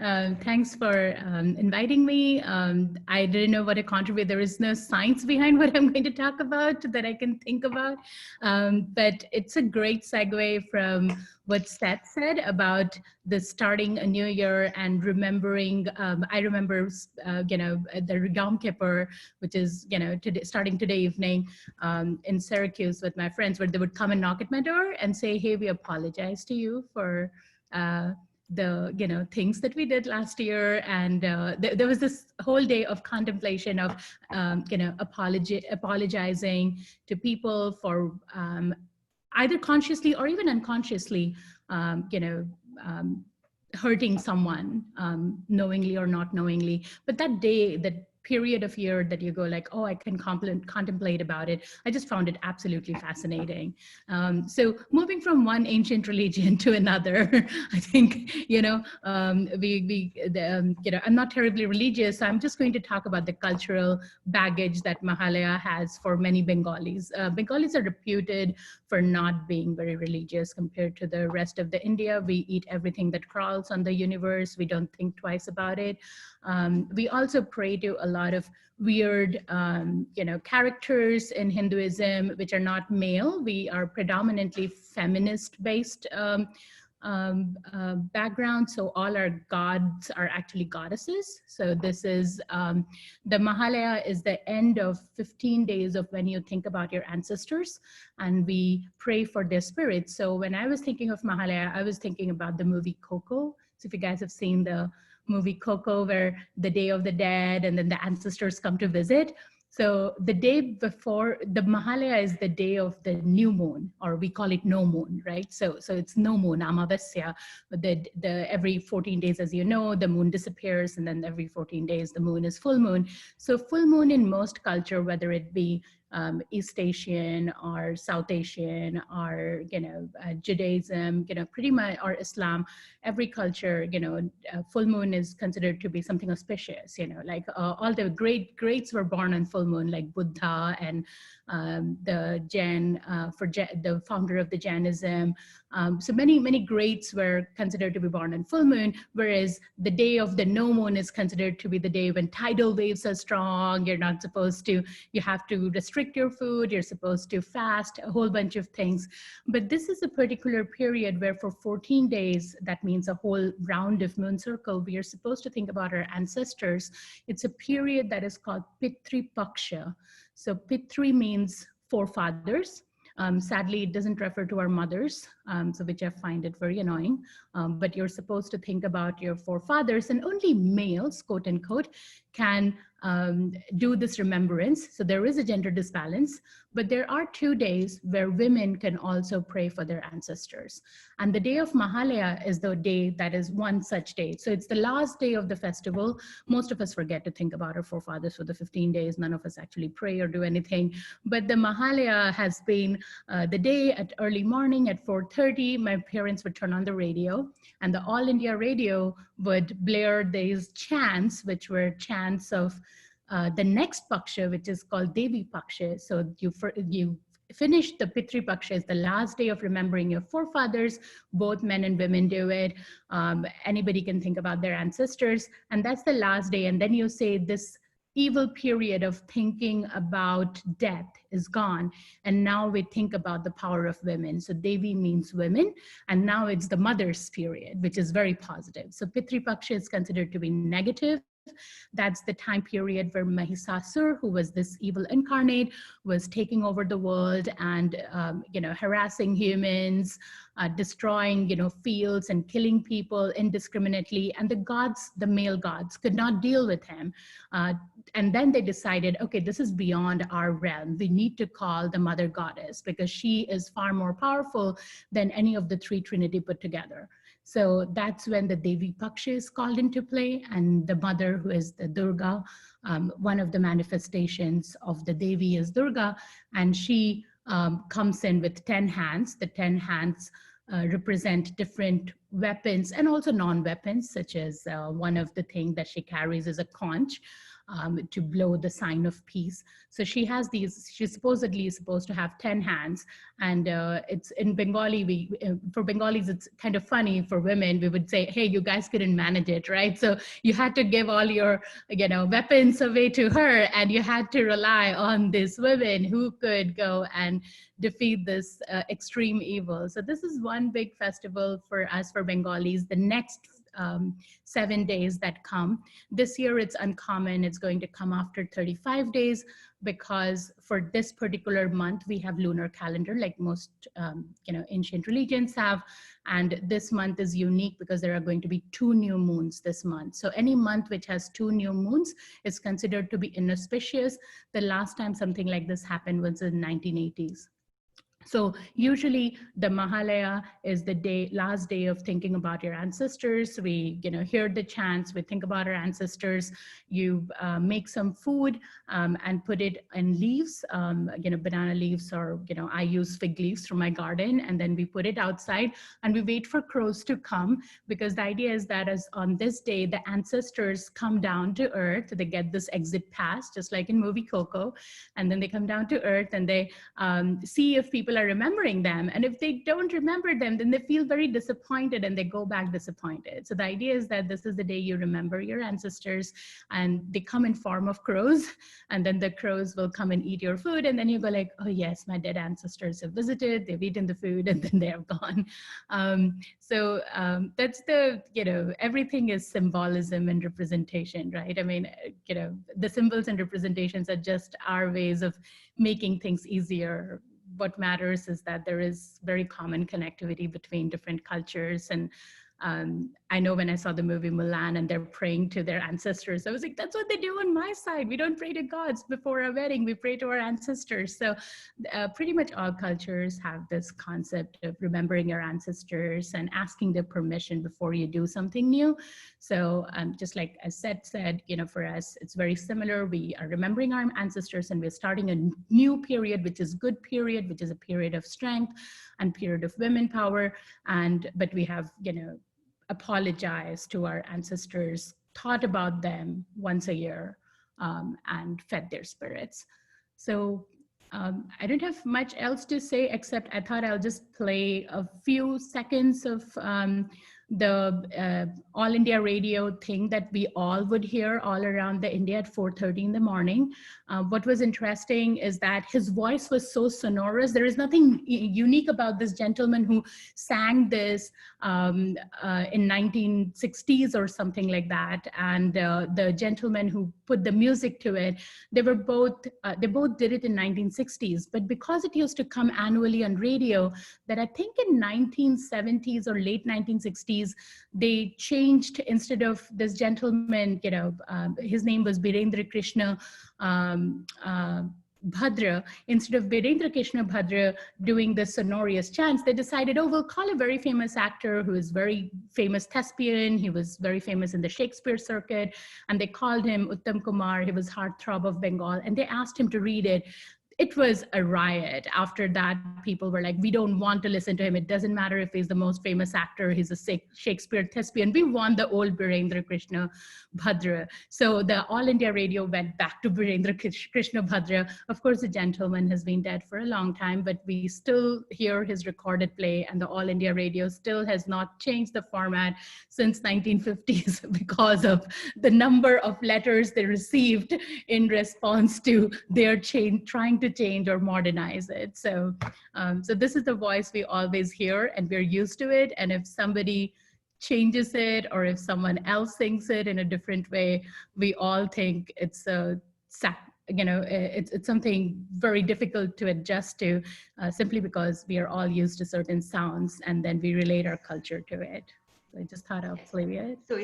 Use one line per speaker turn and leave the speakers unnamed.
Thanks for inviting me. I didn't know what to contribute. There is no science behind what I'm going to talk about that I can think about. But it's a great segue from what Seth said about the starting a new year and remembering. I remember, the Yom Kippur, which is, today, starting today evening in Syracuse with my friends, where they would come and knock at my door and say, hey, we apologize to you for the things that we did last year, and there was this whole day of contemplation of apologizing to people for either consciously or even unconsciously hurting someone, knowingly or not knowingly. But that day, that period of year that you go like, oh, I can contemplate about it, I just found it absolutely fascinating. So moving from one ancient religion to another, I think, I'm not terribly religious, so I'm just going to talk about the cultural baggage that Mahalaya has for many Bengalis. Bengalis are reputed for not being very religious compared to the rest of the India. We eat everything that crawls on the universe. We don't think twice about it. We also pray to a lot of weird, characters in Hinduism, which are not male. We are predominantly feminist-based background. So all our gods are actually goddesses. So this is, the Mahalaya is the end of 15 days of when you think about your ancestors, and we pray for their spirits. So when I was thinking of Mahalaya, I was thinking about the movie Coco. So if you guys have seen the movie Coco, where the Day of the Dead and then the ancestors come to visit. So the day before, the Mahalaya is the day of the new moon, or we call it no moon, right? So it's no moon, Amavasya. Every 14 days, as you know, the moon disappears, and then every 14 days, the moon is full moon. So full moon in most culture, whether it be East Asian or South Asian or Judaism, pretty much, or Islam, every culture, full moon is considered to be something auspicious. Like all the greats were born on full moon, like Buddha and the Jain, the founder of the Jainism. So many greats were considered to be born on full moon, whereas the day of the no moon is considered to be the day when tidal waves are strong. You're not supposed to, you have to restrict your food, you're supposed to fast, a whole bunch of things. But this is a particular period where for 14 days, that means a whole round of moon circle, we are supposed to think about our ancestors. It's a period that is called Pitri Paksha. So Pitri means forefathers. Sadly, it doesn't refer to our mothers, so which I find it very annoying. But you're supposed to think about your forefathers, and only males, quote unquote, can do this remembrance. So there is a gender disbalance, but there are 2 days where women can also pray for their ancestors. And the day of Mahalaya is the day that is one such day. So it's the last day of the festival. Most of us forget to think about our forefathers for the 15 days. None of us actually pray or do anything. But the Mahalaya has been the day at early morning at 4:30, my parents would turn on the radio, and the All India radio would blare these chants, which were chants of the next Paksha, which is called Devi Paksha. So you finish the Pitri Paksha, is the last day of remembering your forefathers. Both men and women do it. Anybody can think about their ancestors, and that's the last day. And then you say this evil period of thinking about death is gone, and now we think about the power of women. So Devi means women, and now it's the mother's period, which is very positive. So Pitri Paksha is considered to be negative. That's the time period where Mahisasur, who was this evil incarnate, was taking over the world and harassing humans, destroying fields and killing people indiscriminately. And the gods, the male gods, could not deal with him. And then they decided, okay, this is beyond our realm. We need to call the mother goddess because she is far more powerful than any of the three Trinity put together. So that's when the Devi Paksha is called into play, and the mother, who is the Durga, one of the manifestations of the Devi is Durga, and she comes in with 10 hands. The 10 hands represent different weapons and also non-weapons, such as one of the things that she carries is a conch to blow the sign of peace. So she has these, she supposedly is supposed to have 10 hands. And it's in Bengali, for Bengalis, it's kind of funny for women, we would say, hey, you guys couldn't manage it, right? So you had to give all your, weapons away to her, and you had to rely on these women who could go and defeat this extreme evil. So this is one big festival for us, for Bengalis. The next 7 days that come. This year it's uncommon. It's going to come after 35 days because for this particular month, we have lunar calendar like most ancient religions have. And this month is unique because there are going to be 2 new moons this month. So any month which has 2 new moons is considered to be inauspicious. The last time something like this happened was in 1980s. So usually the Mahalaya is the last day of thinking about your ancestors. We, hear the chants, we think about our ancestors. You make some food and put it in leaves, banana leaves, or, I use fig leaves from my garden, and then we put it outside and we wait for crows to come, because the idea is that as on this day, the ancestors come down to earth, they get this exit pass, just like in movie Coco, and then they come down to earth and they see if people are remembering them. And if they don't remember them, then they feel very disappointed and they go back disappointed. So the idea is that this is the day you remember your ancestors, and they come in form of crows, and then the crows will come and eat your food. And then you go like, oh yes, my dead ancestors have visited, they've eaten the food, and then they have gone. That's the, everything is symbolism and representation, right? I mean, the symbols and representations are just our ways of making things easier. What matters is that there is very common connectivity between different cultures. And I know when I saw the movie Mulan and they're praying to their ancestors, I was like, that's what they do on my side. We don't pray to gods before our wedding, we pray to our ancestors. So pretty much all cultures have this concept of remembering your ancestors and asking their permission before you do something new. So just like as Seth said, for us, it's very similar. We are remembering our ancestors and we're starting a new period, which is good period, which is a period of strength and period of women power. But we have, apologized to our ancestors, thought about them once a year, and fed their spirits. So I don't have much else to say, except I thought I'll just play a few seconds of the All India Radio thing that we all would hear all around the India at 4:30 in the morning. What was interesting is that his voice was so sonorous. There is nothing unique about this gentleman who sang this in 1960s or something like that. And the gentleman who put the music to it, they both did it in 1960s, but because it used to come annually on radio, that I think in 1970s or late 1960s, they changed, instead of this gentleman, his name was Birendra Krishna Bhadra. Instead of Birendra Krishna Bhadra doing the sonorous chants, they decided, oh, we'll call a very famous actor who is very famous thespian. He was very famous in the Shakespeare circuit. And they called him Uttam Kumar. He was Heartthrob of Bengal. And they asked him to read it. It was a riot. After that, people were like, we don't want to listen to him. It doesn't matter if he's the most famous actor, he's a Shakespeare thespian. We want the old Birendra Krishna Bhadra. So the All India Radio went back to Birendra Krishna Bhadra. Of course, the gentleman has been dead for a long time, but we still hear his recorded play, and the All India Radio still has not changed the format since 1950s because of the number of letters they received in response to their trying to change or modernize it. So, so this is the voice we always hear, and we're used to it. And if somebody changes it, or if someone else sings it in a different way, we all think it's it's something very difficult to adjust to, simply because we are all used to certain sounds, and then we relate our culture to it. So I just thought I'll play it.
So